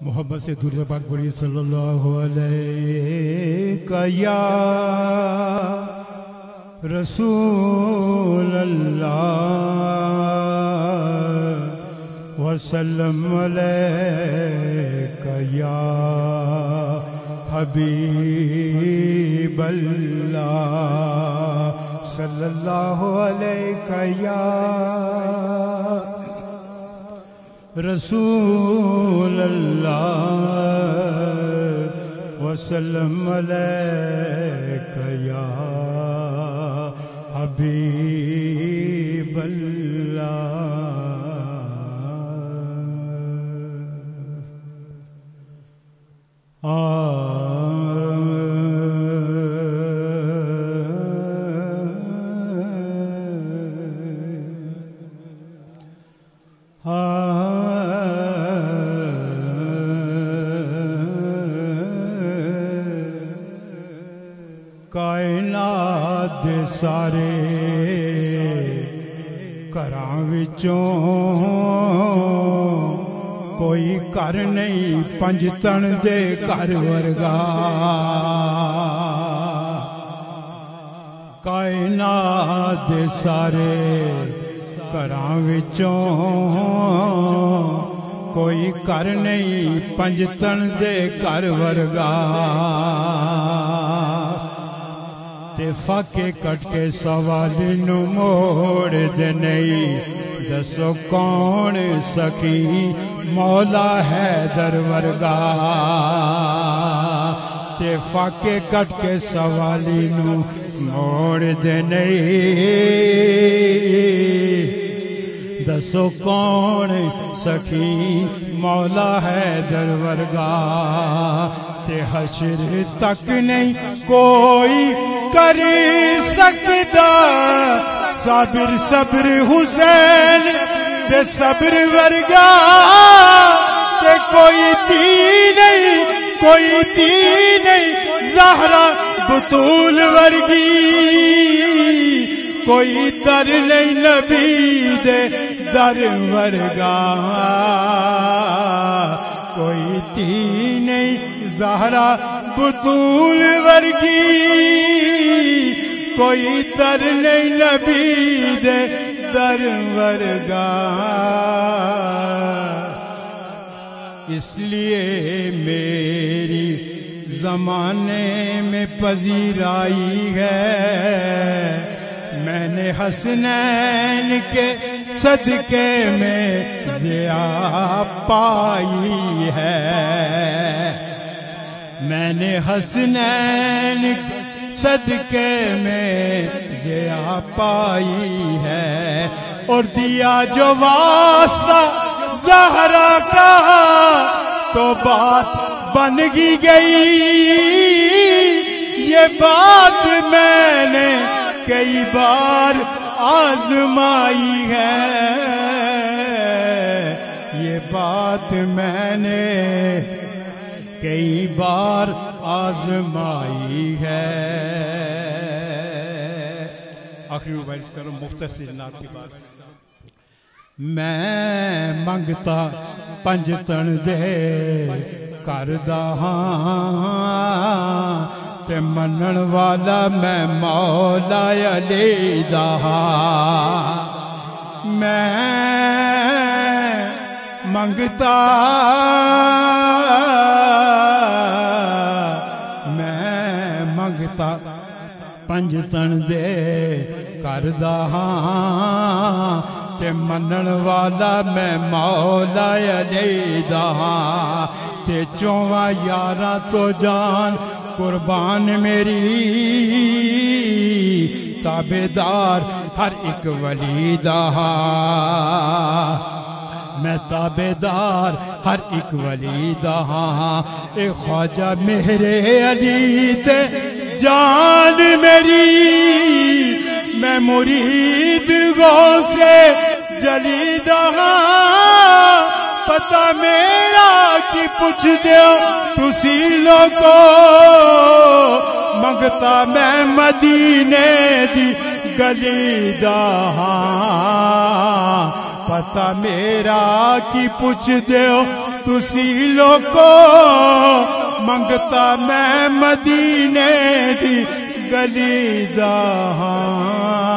मोहब्बत से दूर पाक पढ़िए सल्लल्लाहु अलैहि या रसूल अल्लाह वसल्लम अलैका या हबीब अल्लाह सल्लल्लाहु अलैका या रसूल अल्लाह वसल्लम अलैका या हबीब कायनात दे सारे घरां विचों कोई घर नहीं पंज तन दे घर वर्गा। कायनात दे सारे घरां विचों कोई घर नहीं पंज तन दे घर वर्गा। ते फाके कट के सवाल नू मोड़ दे नहीं दसो कौन सखी मौला हैदर वर्गा। ते फाके कट के सवाल नू मोड़ दे नहीं दसो कौन सखी मौला हैदर वर्गा। ते हशर तक नहीं कोई कर सकता साबिर सब्र हुसैन ते सब्र वर्गा। ते कोई थी नहीं ज़हरा बतूल वर्गी। कोई दर नहीं नबी दे दर वर्गा। कोई थी नहीं ज़हरा बतूल वर्गी। कोई दर नहीं नबी दे दर वर्गा। इसलिए मेरी ज़माने में पजीराई है मैंने हसनैन के सदके में ज़िया पाई है। मैंने हसनैन सदके में ज़िया पाई है। और दिया जो वास्ता ज़हरा का तो बात बन गई। ये बात मैंने कई बार आजमाई है। ये बात मैंने कई बार आजमाई है। आखिरी वाइस करो मुख्तसर नात की बात। मैं मंगता पंज तन दे करदा हां ते मनन वाला मैं मौला अली दा हां। मैं मंगता पंज तन दे करदा हां ते मनन वाला मैं मौला अली दा हां। ते चौवां यारां तो जान कुर्बान मेरी ताबेदार हर एक वली दा हां। मैं ताबेदार हर एक वली दा हां। ए ख्वाजा मेरे अली ते जान मेरी मैं मुरीद गौसे जली दा हां। पता मेरा की पुछ दियो तुसी लोगो मंगता मैं मदीने दी गली दा हां। पता मेरा की पुछ दो تسی لوگو منگتا میں مدینے دی گلی دا ہاں